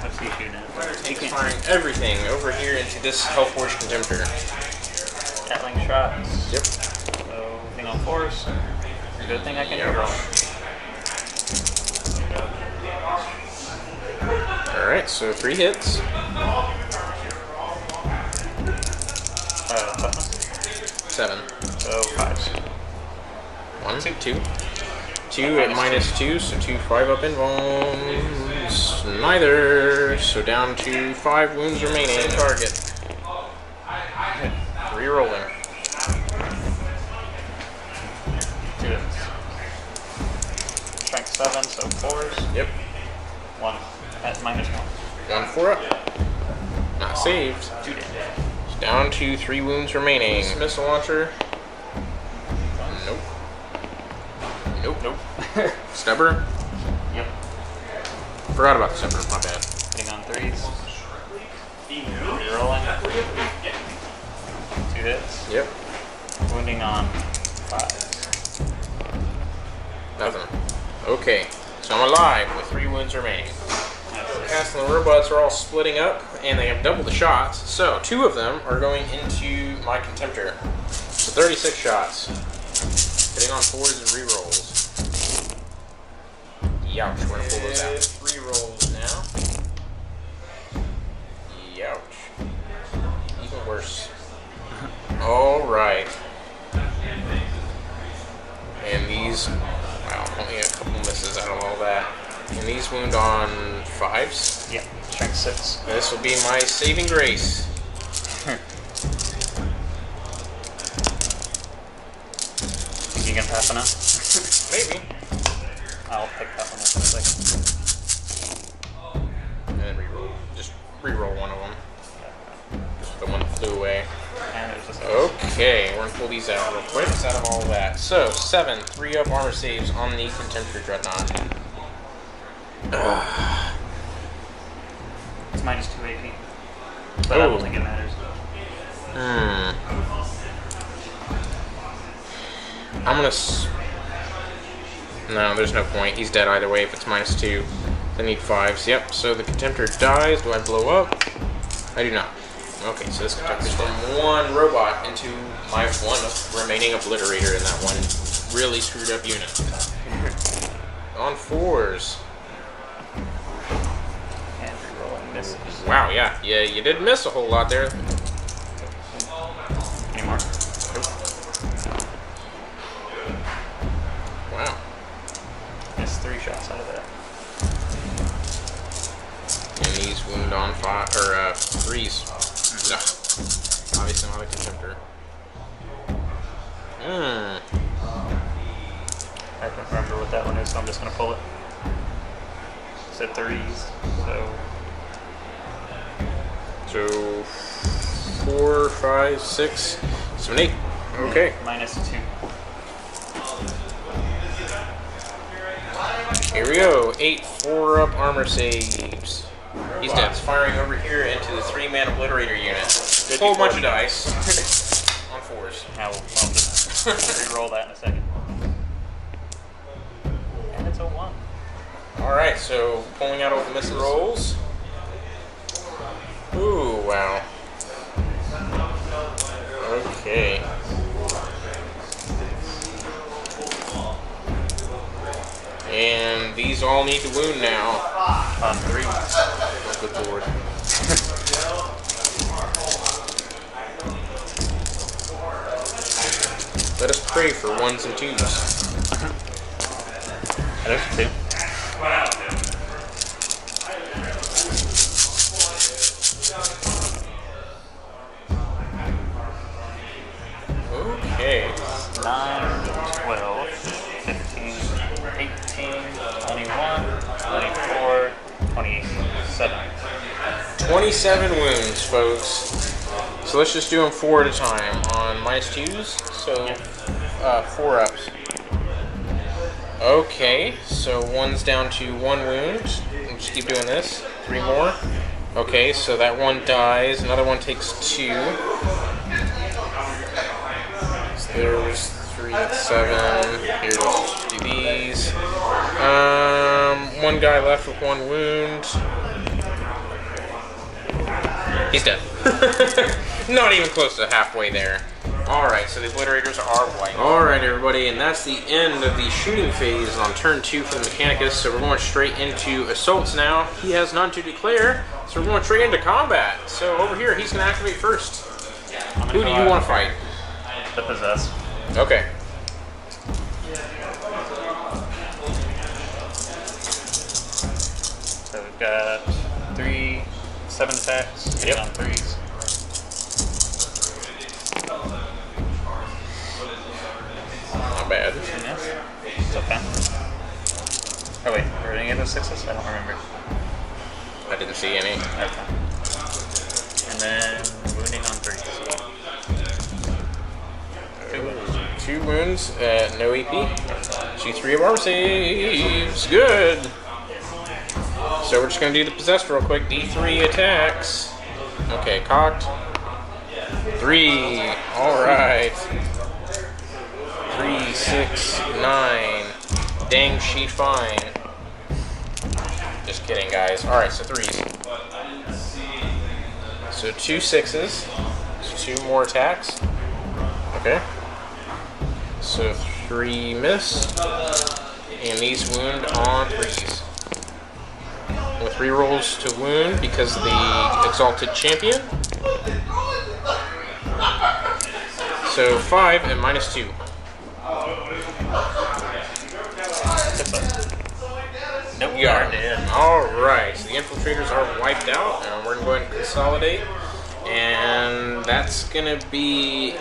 What's he shooting at?
Spider
He
tank is
can't
firing everything over here into this Hellforge Contemptor.
Gatling shots.
Yep.
So hitting on 4s. Good thing I can
Yep.
reroll.
Alright, so 3 hits.
Toughness.
7.
So 5s.
1, 2. 2 at -2, so 2 5-up invulns. Neither. So down to 5 wounds remaining. Same target. Rerolling.
2 hits. Strength 7, so 4s.
Yep.
1 at -1.
1 4-up. Not saved.
2 damage.
Down to 3 wounds remaining. Missile launcher. Nope. Nope.
Nope.
Stubber.
Yep.
Forgot about the stubber. My bad.
Hitting on 3s. Rerolling. 2 hits.
Yep.
Wounding on 5s.
Nothing. Okay. So I'm alive with 3 wounds remaining. Cast and the robots are all splitting up, and they have double the shots. So 2 of them are going into my Contemptor. So 36 shots. Hitting on 4s and rerolls. Youch, we're gonna pull those out. 3 rolls now. ouch. Even worse. Alright. And these, wow, only a couple misses out of all that. And these wound on 5s?
Yeah, strength 6.
This will be my saving grace.
Think you can pass enough?
Maybe.
I'll pick that one up in a second.
And then reroll. Just reroll one of them. Just the one that flew away.
And there's just
Okay, we're gonna pull these out real quick. It's out of all that. So, 7 3-up armor saves on the Contemptor Dreadnought.
It's minus 2 AP. But I don't think it matters.
I'm gonna. No, there's no point. He's dead either way if it's minus 2. I need 5s. Yep, so the Contemptor dies. Do I blow up? I do not. Okay, so this Contemptor's from one robot into my one remaining Obliterator in that one really screwed up unit. On 4s.
And rerolling misses.
Wow, yeah, you did miss a whole lot there.
Any more?
Wow.
Missed 3 shots out of that.
And these wound on 3s. Ugh. Obviously not a Contemptor.
I don't remember what that one is, so I'm just going to pull it. It's at 3s,
So 4, 5, 6, 7, 8. Okay.
minus 2.
Here we go. 8 4-up armor saves. He's dead. It's firing over here into the 3-man Obliterator unit. A whole bunch of dice. On 4s.
Now I'll just re-roll that in a second. And it's a 1.
Alright, so pulling out all the missed rolls. Ooh, wow. Okay. And these all need to wound now.
On 3.
Oh, good lord. Let us pray for 1s and 2s.
There's 2.
Okay.
9, 12, 15, 18, 21, 24, 27.
27 wounds, folks. So let's just do them 4 at a time on minus 2s. So 4 ups. Okay, so 1's down to 1 wound. We'll just keep doing this. 3 more. Okay, so that one dies. Another one takes 2. So there's 3, 7. Here, let's do these. One guy left with 1 wound. He's dead. Not even close to halfway there. Alright, so the Obliterators are white. Alright, everybody, and that's the end of the shooting phase on turn 2 for the Mechanicus. So we're going straight into assaults now. He has none to declare, so we're going straight into combat. So over here, he's going to activate first. Who do you want to fight?
The Possess.
Okay.
So we've got 3, 7 attacks. Hit on 3s.
Not bad.
It's okay. Oh wait, were any of those 6s? I don't remember.
I didn't see any.
Okay. And then wounding on 3s.
2 wounds at no EP. 2 3 of armor saves. Good. So we're just going to do the Possessed real quick. D3 attacks. Okay, cocked. 3. Alright. 3, 6, 9. Dang, she fine. Just kidding, guys. Alright, so 3s. So 2 6s. So 2 more attacks. Okay. So 3 miss. And these wound on 3s. with rerolls to wound because of the Exalted Champion. So 5 and -2.
Nope,
We are
dead.
Alright, so the infiltrators are wiped out, and we're going to go ahead and consolidate. And that's going to be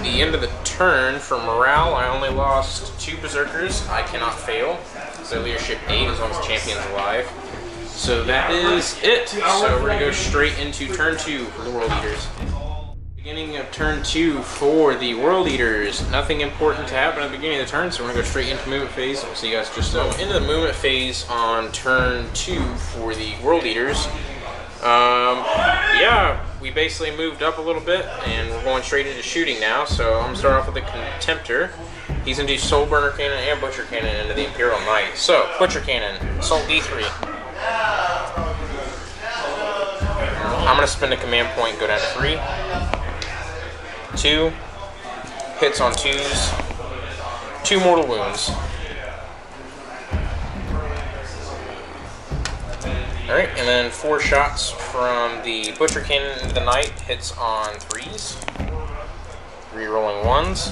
the end of the turn. For morale, I only lost 2 berserkers. I cannot fail. So leadership 8 as long as the champion's alive. So that is it. So we're going to go straight into turn 2 for the World Eaters. Beginning of turn 2 for the World Eaters. Nothing important to happen at the beginning of the turn, so we're going to go straight into movement phase. We'll see you guys just so. Into the movement phase on turn 2 for the World Eaters. Yeah, we basically moved up a little bit, and we're going straight into shooting now. So I'm going to start off with the Contemptor. He's going to do Soul Burner Cannon and Butcher Cannon into the Imperial Knight. So, Butcher Cannon, Assault D3. I'm going to spend a command point, go down to 3. 2 hits on 2s, 2 mortal wounds. Alright, and then 4 shots from the Butcher Cannon into the Knight, hits on 3s, re-rolling 1s.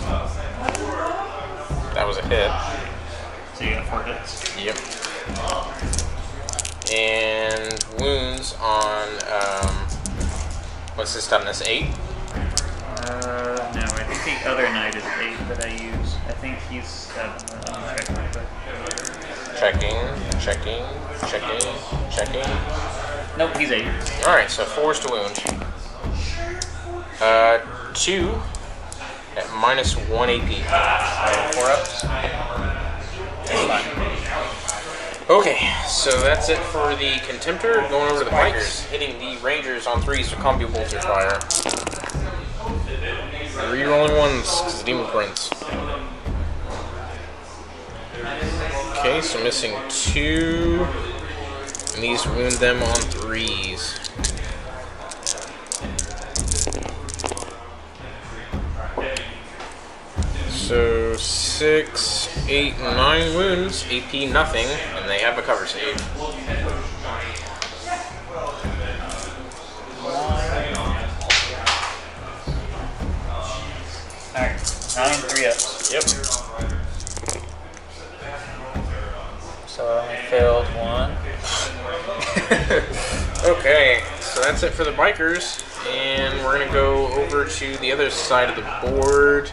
That was a hit.
So you got 4 hits?
Yep. And wounds on, what's this toughness, 8?
No, I think the other knight is 8 that I use. I think he's 7. Checking. Nope, he's 8.
Alright, so 4 is to wound. 2 at -1 AP.
4 ups. That's fine.
Okay, so that's it for the Contemptor. Going over to the Bikers, hitting the Rangers on 3s with Combi Bolter Fire. Rerolling 1s, because Demon Prince. Okay, so missing 2. And these wound them on 3s. So 6, 8, 9 wounds, AP nothing, and they have a cover save.
Alright, 9 3-ups.
Yep.
So I only failed 1.
Okay, so that's it for the Bikers, and we're gonna go over to the other side of the board.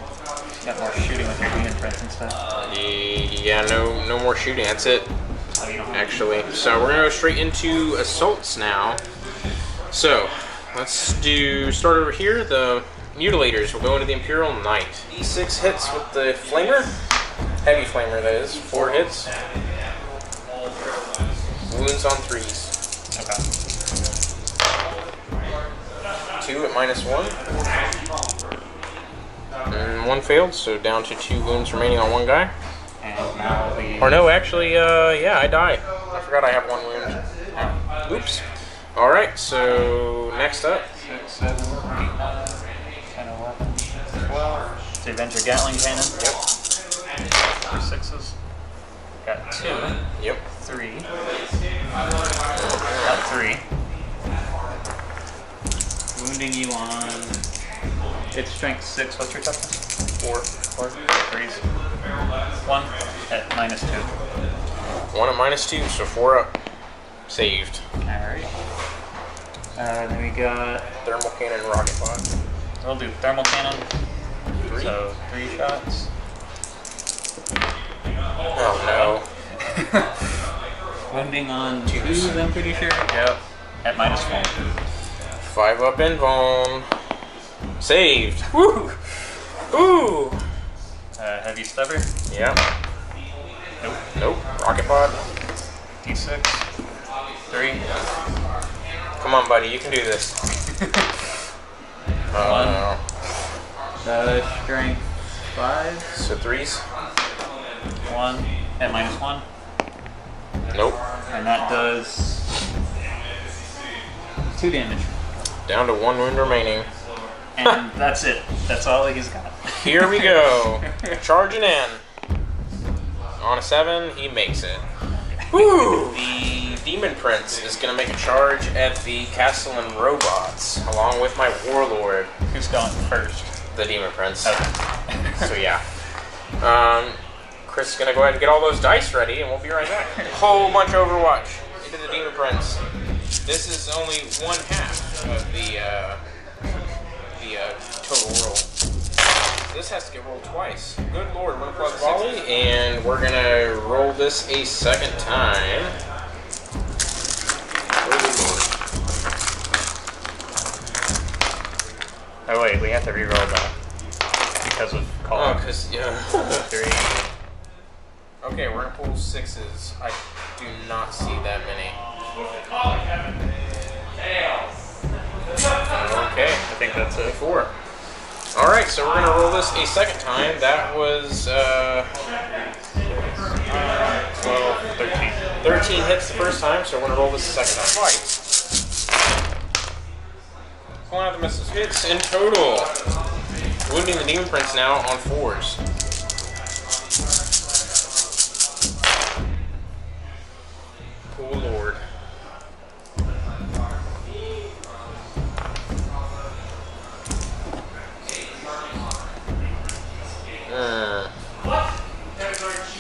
Got more shooting with your demon prince and stuff.
Yeah, no more shooting. That's it, actually. So we're gonna go straight into assaults now. So let's start over here. The Mutilators will go into the Imperial Knight. E6 hits with the Flamer, heavy Flamer that is. 4 hits. Wounds on 3s.
Okay.
2 at -1. And 1 failed, so down to 2 wounds remaining on 1 guy.
And now the...
Or no, actually, yeah, I die. I forgot I have 1 wound. Oops. Alright, so next up.
6, 7, 8, 9, 10, 11, 12. So Avenger Gatling Cannon.
Yep.
4 6s. Got 2.
Yep.
3. Got 3. Wounding you on... It's strength 6. What's your toughness? 4. 3s. 1 at -2.
1 at -2, so 4 up. Saved.
Alright. Then we got...
Thermal Cannon, Rocket Pod.
We'll do Thermal Cannon.
3.
So 3 shots.
Oh no.
Wounding on 2s, I'm pretty sure. Yep. At -1.
5 up Invuln. Saved. Woo! Ooh!
Heavy Stubber.
Yeah.
Nope.
Nope. Rocket Pod.
D6. 3.
Come on, buddy. You can do this. Oh
1.
no.
Strength 5.
So 3s.
1 at -1.
Nope.
And that does 2 damage.
Down to 1 wound remaining.
And that's it. That's all he's got.
Here we go. Charging in. On a 7, he makes it. Woo! The Demon Prince is going to make a charge at the Castellan robots, along with my Warlord.
Who's going first?
The Demon Prince.
Okay.
So yeah. Chris is going to go ahead and get all those dice ready, and we'll be right back. Whole bunch of Overwatch into the Demon Prince. This is only one half of the total roll. This has to get rolled twice. Good lord, 1 plus volley, and we're gonna roll this a second time.
Oh wait, we have to re-roll that because of call.
Oh, because yeah.
3.
Okay, we're gonna pull 6s. I do not see that many. Okay,
I think that's it.
4. Alright, so we're gonna roll this a second time. That was
12, 13.
13 hits the first time, so we're gonna roll this a second time. Fight. Pulling out the misses hits in total. Wounding the Demon Prince now on 4s. Oh lord.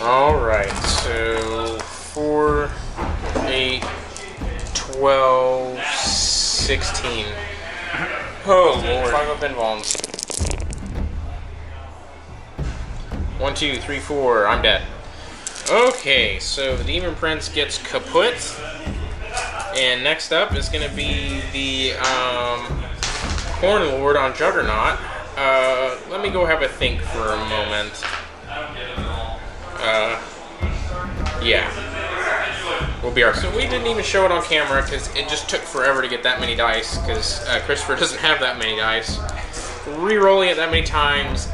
Alright, so 4, 8, 12, 16. Oh lord. 5 up invulns. 1, 2, 3, 4. I'm dead. Okay, so the Demon Prince gets kaput. And next up is going to be the Horn Lord on Juggernaut. Let me go have a think for a moment. Yeah. We'll be alright. So we didn't even show it on camera because it just took forever to get that many dice because Christopher doesn't have that many dice. Re-rolling it that many times,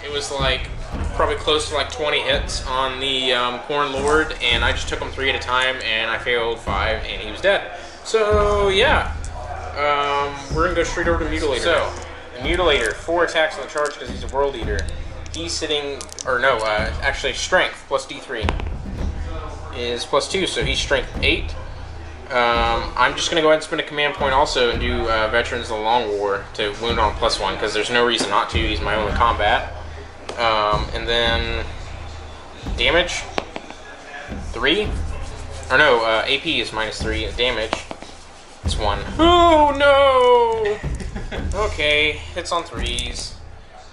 it was like probably close to like 20 hits on the Horn Lord, and I just took them 3 at a time, and I failed 5, and he was dead. So yeah, we're gonna go straight over to Mutilator. So the Mutilator, 4 attacks on the charge because he's a World Eater. He's sitting, or no, actually Strength plus D3 is plus 2, so he's Strength 8. I'm just gonna go ahead and spend a command point also and do Veterans of the Long War to wound on plus 1 because there's no reason not to. He's my only combat. And then damage 3, or no, AP is minus 3. Damage it's 1. Oh no! Okay, hits on 3s.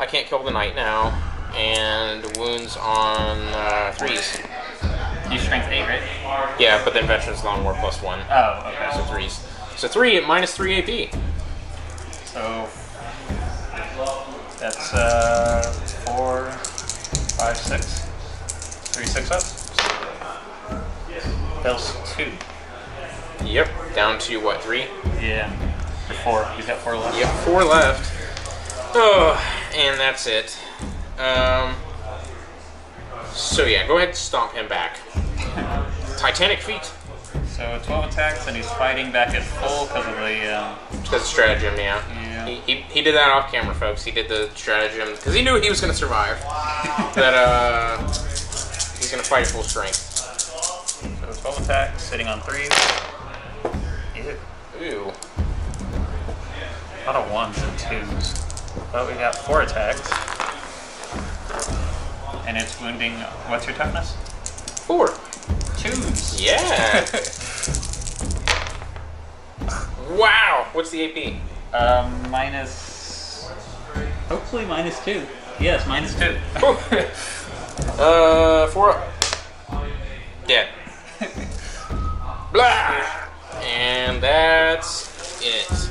I can't kill the knight now, and wounds on 3s.
You strength 8, right?
Yeah, but then Veterans Long War plus 1.
Oh, okay.
So 3s. So 3 at minus 3 AP.
So that's 4, 5, 6. 3 6-ups. Fails 2.
Yep, down to what, 3?
Yeah. Or 4. You've got 4 left.
Yep, 4 left. Oh, and that's it. So yeah, go ahead and stomp him back. Titanic feat.
So 12 attacks, and he's fighting back at full because of the.
Because of stratagem, yeah. He did that off camera, folks. He did the stratagem because he knew he was going to survive. That he's going to fight at full strength.
So 12 attacks, sitting on 3. Ew.
Ooh.
A lot of 1s and 2s. But we got 4 attacks. And it's wounding. What's your toughness?
4.
2s.
Yeah. Wow. What's the AP?
Minus. Hopefully minus 2. Yes, minus 2.
4 up. Dead. Blah. And that's it.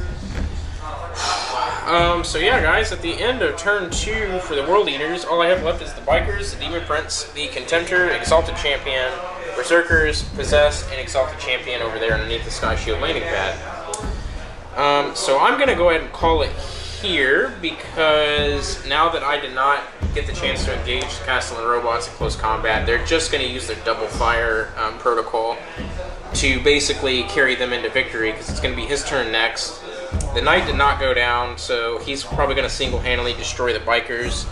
So yeah, guys, at the end of turn 2 for the World Eaters, all I have left is the Bikers, the Demon Prince, the Contemptor, Exalted Champion, Berserkers, Possessed, and Exalted Champion over there underneath the Sky Shield landing pad. So I'm going to go ahead and call it here, because now that I did not get the chance to engage the Castellan robots in close combat, they're just going to use their double fire protocol to basically carry them into victory, because it's going to be his turn next. The Knight did not go down, so he's probably going to single-handedly destroy the Bikers.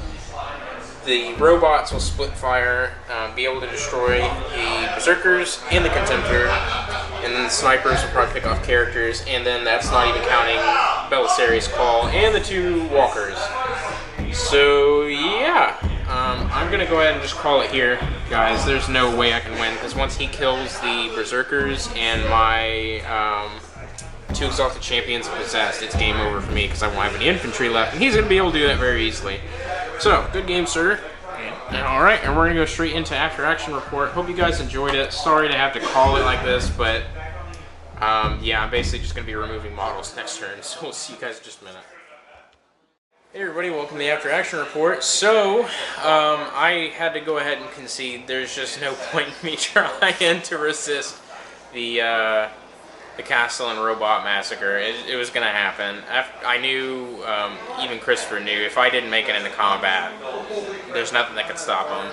the robots will split fire, be able to destroy the berserkers and the contemptor, and then the snipers will probably pick off characters, and then that's not even counting Belisarius' Call and the 2 walkers. So yeah, I'm gonna go ahead and just call it here, guys. There's no way I can win, because once he kills the berserkers and my 2 exalted champions are possessed, it's game over for me, because I won't have any infantry left, and he's gonna be able to do that very easily. So, good game, sir. Alright, and we're going to go straight into After Action Report. Hope you guys enjoyed it. Sorry to have to call it like this, but yeah, I'm basically just going to be removing models next turn, so we'll see you guys in just a minute. Hey everybody, welcome to the After Action Report. So, I had to go ahead and concede. There's just no point in me trying to resist the Castle and Robot Massacre. It was going to happen. I knew, even Christopher knew, if I didn't make it into combat, there's nothing that could stop him.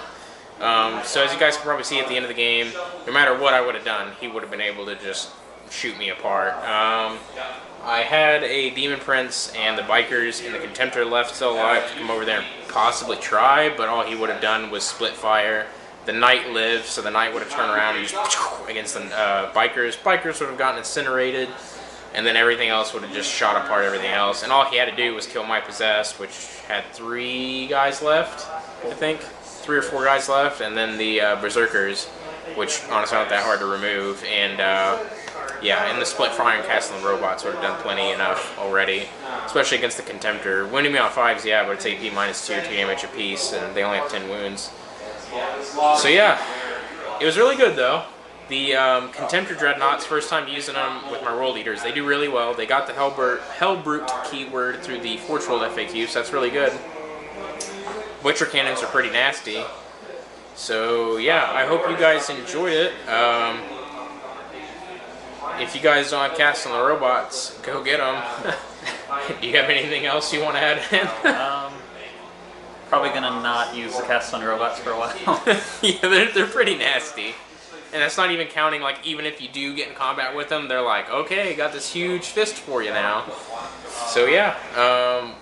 So as you guys can probably see at the end of the game, no matter what I would have done, he would have been able to just shoot me apart. I had a Demon Prince and the Bikers and the Contemptor left still alive to come over there and possibly try, but all he would have done was split fire. The Knight lived, so the Knight would have turned around and just against the Bikers. Bikers would have gotten incinerated, and then everything else would have just shot apart everything else. And all he had to do was kill my Possessed, which had 3 guys left, I think. 3 or 4 guys left, and then the Berserkers, which honestly aren't that hard to remove. And yeah, and the split fire and Castle and Robots would have done plenty enough already, especially against the Contemptor. Winning me on 5s, yeah, but it's AP -2, 2 damage apiece, and they only have 10 wounds. So yeah, it was really good though. The Contemptor Dreadnoughts, first time using them with my World Eaters, they do really well. They got the Hellbrute keyword through the Forge World FAQ, so that's really good. Butcher Cannons are pretty nasty. So yeah, I hope you guys enjoyed it. If you guys don't have Castle and the Robots, go get them. Do you have anything else you want to add in?
Probably gonna not use the Castle and Robots for a while.
Yeah, they're pretty nasty. And that's not even counting, like, even if you do get in combat with them, they're like, okay, got this huge fist for you now. So yeah,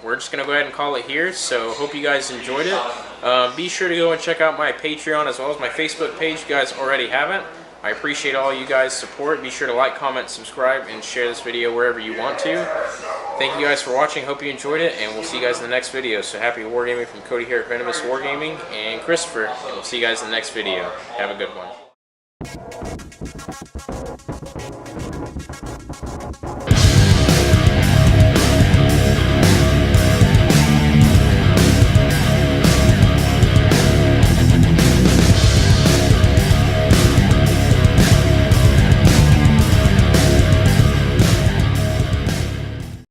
we're just gonna go ahead and call it here. So hope you guys enjoyed it. Be sure to go and check out my Patreon as well as my Facebook page if you guys already haven't. I appreciate all you guys' support. Be sure to like, comment, subscribe, and share this video wherever you want to. Thank you guys for watching. Hope you enjoyed it, and we'll see you guys in the next video. So happy wargaming from Cody here at Venomous Wargaming and Christopher, and we'll see you guys in the next video. Have a good one.